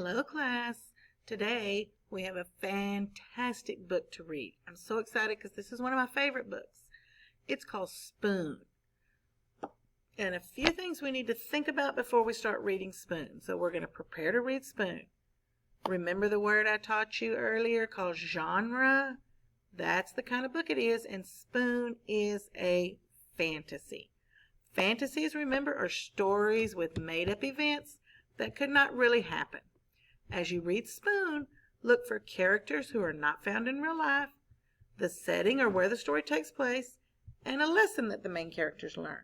Hello, class. Today we have a fantastic book to read. I'm so excited because this is one of my favorite books. It's called Spoon. And a few things we need to think about before we start reading Spoon. So we're going to prepare to read Spoon. Remember the word I taught you earlier called genre? That's the kind of book it is, and Spoon is a fantasy. Fantasies, remember, are stories with made-up events that could not really happen. As you read Spoon, look for characters who are not found in real life, the setting or where the story takes place, and a lesson that the main characters learn.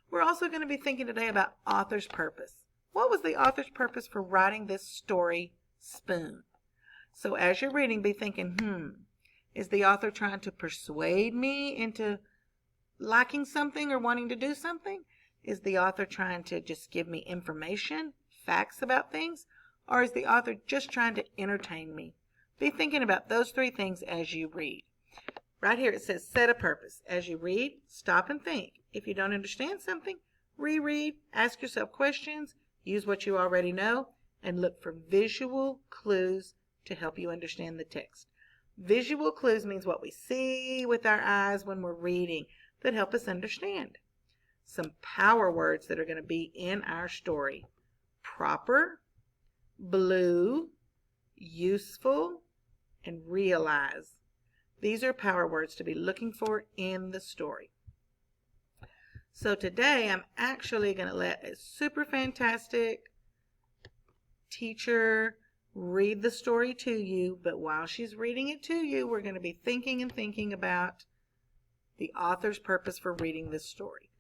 We're also going to be thinking today about author's purpose. What was the author's purpose for writing this story, Spoon? So as you're reading, be thinking, is the author trying to persuade me into liking something or wanting to do something? Is the author trying to just give me information, facts about things? Or is the author just trying to entertain me? Be thinking about those three things as you read. Right here it says set a purpose. As you read, stop and think. If you don't understand something, reread, ask yourself questions, use what you already know, and look for visual clues to help you understand the text. Visual clues means what we see with our eyes when we're reading that help us understand. Some power words that are going to be in our story: proper, blue, useful, and realize. These are power words to be looking for in the story. So today I'm actually going to let a super fantastic teacher read the story to you, but while she's reading it to you, we're going to be thinking about the author's purpose for reading this story.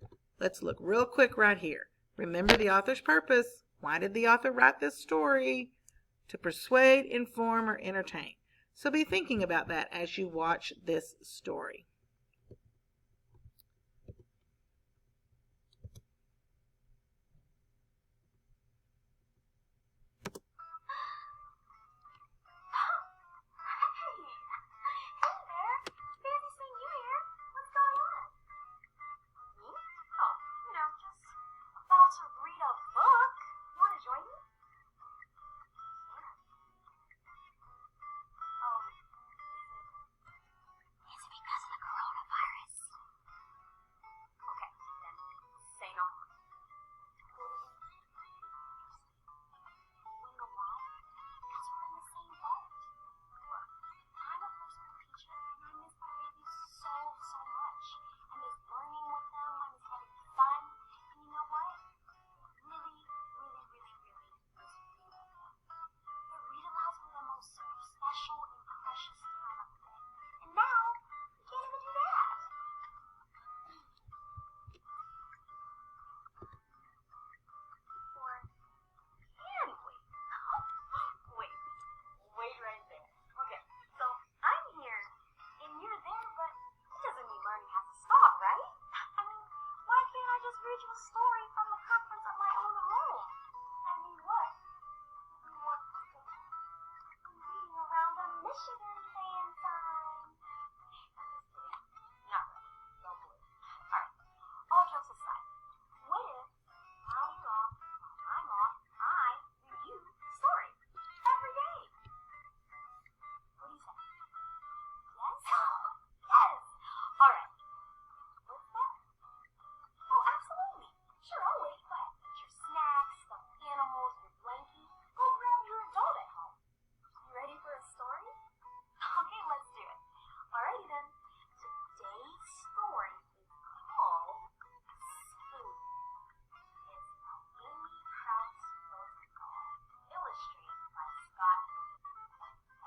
Let's look real quick right here. Remember the author's purpose. Why did the author write this story? To persuade, inform, or entertain. So be thinking about that as you watch this story.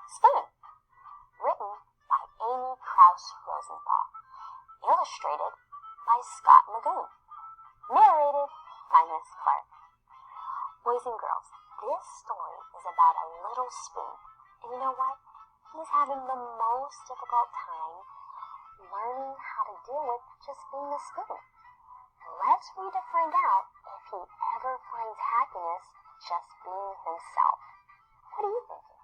Spoon, written by Amy Krause Rosenthal, illustrated by Scott Magoon, narrated by Miss Clark. Boys and girls, this story is about a little spoon, and you know what? He's having the most difficult time learning how to deal with just being a spoon. Let's read to find out if he ever finds happiness just being himself. What are you thinking?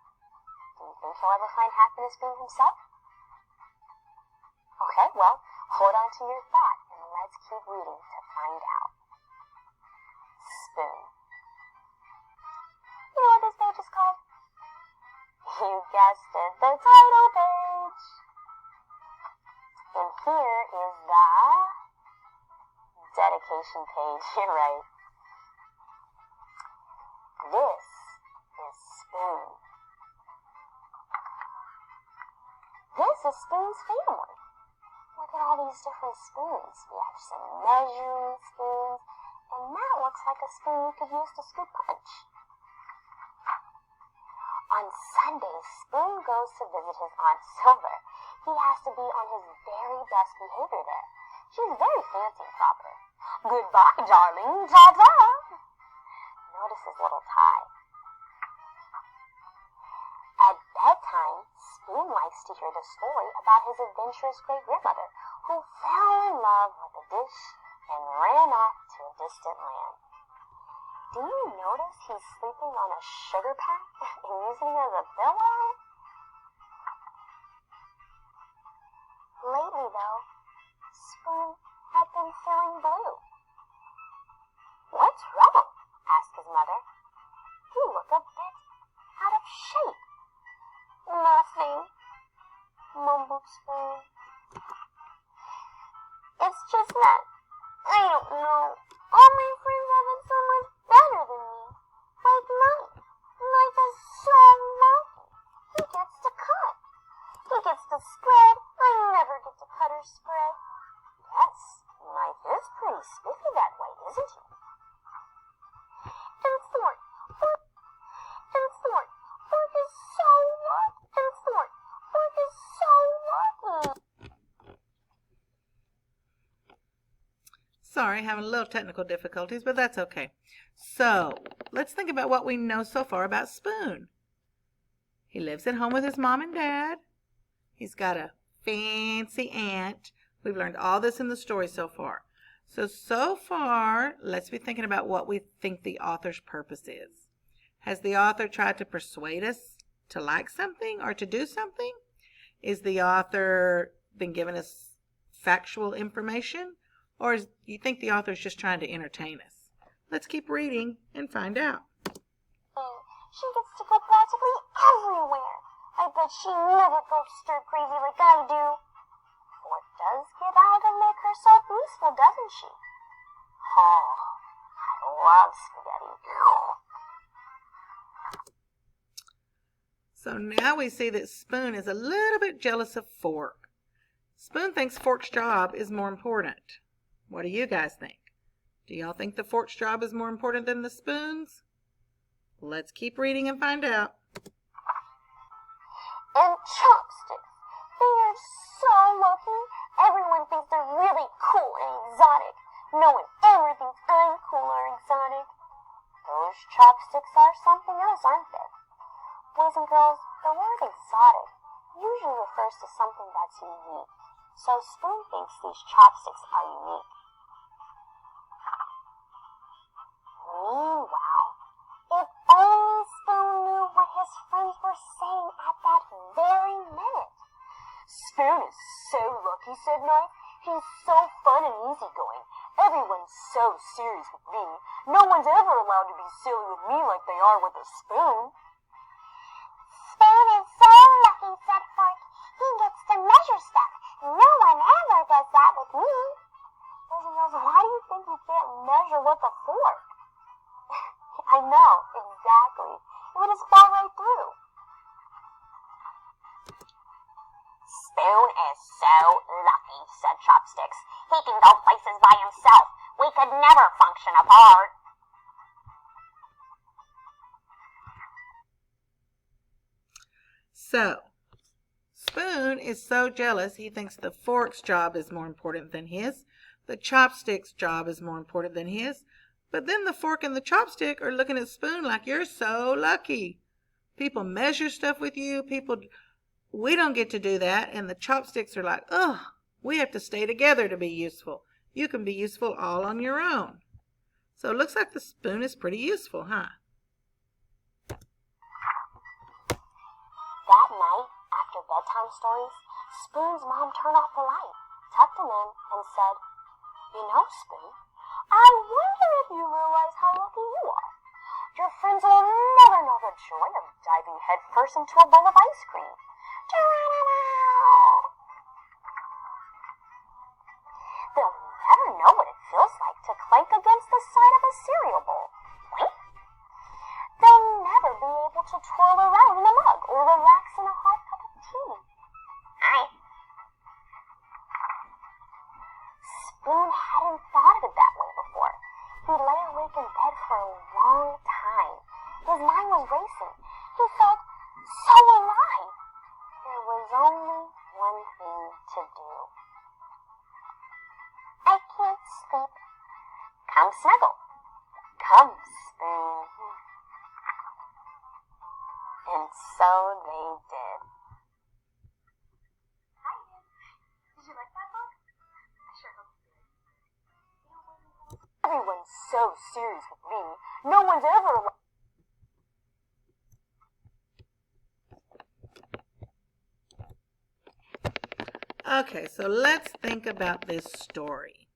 Do you think he'll ever find happiness being himself? Okay, well, hold on to your thought and let's keep reading to find out. Spoon. You know what this page is called? adjusted the title page. And here is the dedication page. You're right. This is Spoon. This is Spoon's family. Look at all these different spoons. We have some measuring spoons, and that looks like a spoon you could use to scoop punch. On Sundays, Spoon goes to visit his Aunt Silver. He has to be on his very best behavior there. She's very fancy and proper. Goodbye, darling. Ta-ta! Notice his little tie. At bedtime, Spoon likes to hear the story about his adventurous great-grandmother who fell in love with a dish and ran off to a distant land. Do you notice he's sleeping on a sugar pack and using it as a pillow? Lately, though, Spoon had been feeling blue. What's wrong? Asked his mother. You look a bit out of shape. Nothing, mumbled Spoon. It's just that, I don't know, all my friends have it so much better than me. Like mine. Life is so lucky. He gets to cut. He gets to spread. I never get to cut or spread. Yes, life is pretty spiffy that way, isn't it? And Thorn is so lucky. And Thorn is so lucky. Sorry, having a little technical difficulties, but that's okay. So, let's think about what we know so far about Spoon. He lives at home with his mom and dad. He's got a fancy aunt. We've learned all this in the story so far. So far, let's be thinking about what we think the author's purpose is. Has the author tried to persuade us to like something or to do something? Is the author been giving us factual information? Or do you think the author is just trying to entertain us? Let's keep reading and find out. She gets to go practically everywhere. I bet she never goes stir crazy like I do. What does get out and make her so useful, doesn't she? Oh, I love spaghetti. So now we see that Spoon is a little bit jealous of Fork. Spoon thinks Fork's job is more important. What do you guys think? Do y'all think the Fork's job is more important than the Spoon's? Let's keep reading and find out. And chopsticks. They are so lucky. Everyone thinks they're really cool and exotic. No one ever thinks I'm cool or exotic. Those chopsticks are something else, aren't they? Boys and girls, the word exotic usually refers to something that's unique. So Spoon thinks these chopsticks are unique. Meanwhile, if only Spoon knew what his friends were saying at that very minute. Spoon is so lucky, said Knife. He's so fun and easygoing. Everyone's so serious with me. No one's ever allowed to be silly with me like they are with a spoon. Spoon is so lucky, said Fork. He gets to measure stuff. No one ever does that with me. Boys and girls, why do you think you can't measure with a fork? I know, exactly. It would just fall right through. Spoon is so lucky, said Chopsticks. He can go places by himself. We could never function apart. So, Spoon is so jealous he thinks the Fork's job is more important than his. The Chopstick's job is more important than his. But then the Fork and the Chopstick are looking at Spoon like, you're so lucky. People measure stuff with you. We don't get to do that. And the Chopsticks are like, ugh, we have to stay together to be useful. You can be useful all on your own. So it looks like the Spoon is pretty useful, huh? That night, after bedtime stories, Spoon's mom turned off the light, tucked him in, and said, You know, Spoon, I wonder if you realize how lucky you are. Your friends will never know the the joy of diving headfirst into a bowl of ice cream. They'll never know what it feels like to clank against the side of a cereal bowl. Wait. They'll never be able to twirl around in a mug or relax in a hot cup of tea. Hi. Spoon hadn't thought of it that way before. He lay awake in bed for a long time. His mind was racing. He felt so alive. There was only one thing to do. I can't sleep. Come snuggle. Come, Spoon. And so they did. Hi, did you like that book? I sure hope you did. Everyone's so serious with me. No one's ever... Okay, so let's think about this story.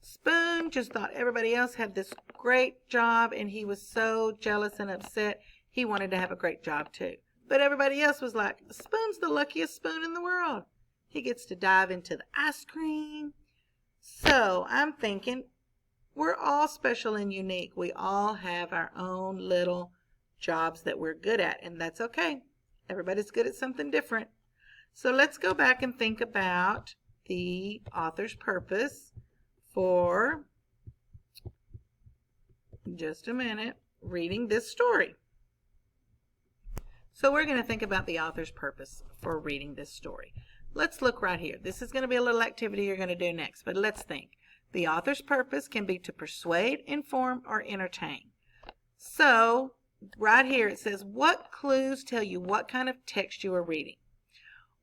Spoon just thought everybody else had this great job, and he was so jealous and upset. He wanted to have a great job too. But everybody else was like, Spoon's the luckiest spoon in the world. He gets to dive into the ice cream. So I'm thinking we're all special and unique. We all have our own little jobs that we're good at, and that's okay. Everybody's good at something different. So let's go back and think about the author's purpose for, just a minute, reading this story. So we're going to think about the author's purpose for reading this story. Let's look right here. This is going to be a little activity you're going to do next, but let's think. The author's purpose can be to persuade, inform, or entertain. So right here it says, what clues tell you what kind of text you are reading?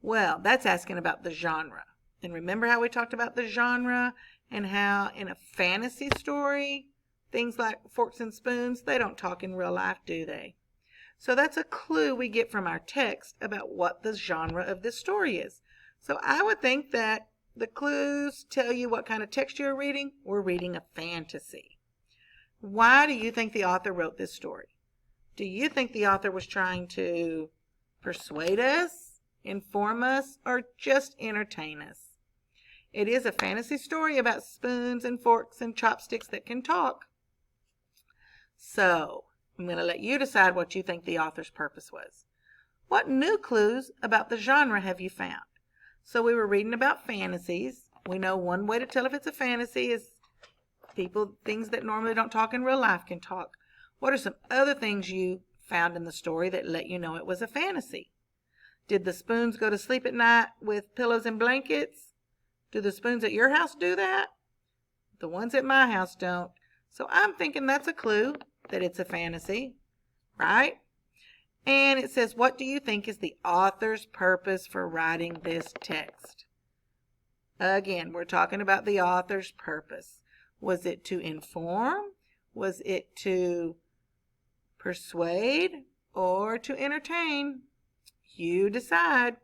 Well, that's asking about the genre. And remember how we talked about the genre and how in a fantasy story, things like forks and spoons, they don't talk in real life, do they? So that's a clue we get from our text about what the genre of this story is. So I would think that the clues tell you what kind of text you're reading. We're reading a fantasy. Why do you think the author wrote this story? Do you think the author was trying to persuade us, inform us, or just entertain us? It is a fantasy story about spoons and forks and chopsticks that can talk. So I'm going to let you decide what you think the author's purpose was. What new clues about the genre have you found? So we were reading about fantasies. We know one way to tell if it's a fantasy is things that normally don't talk in real life can talk. What are some other things you found in the story that let you know it was a fantasy? Did the spoons go to sleep at night with pillows and blankets? Do the spoons at your house do that? The ones at my house don't. So I'm thinking that's a clue that it's a fantasy, right? And it says, what do you think is the author's purpose for writing this text? Again, we're talking about the author's purpose. Was it to inform? Was it to persuade? Or to entertain? You decide.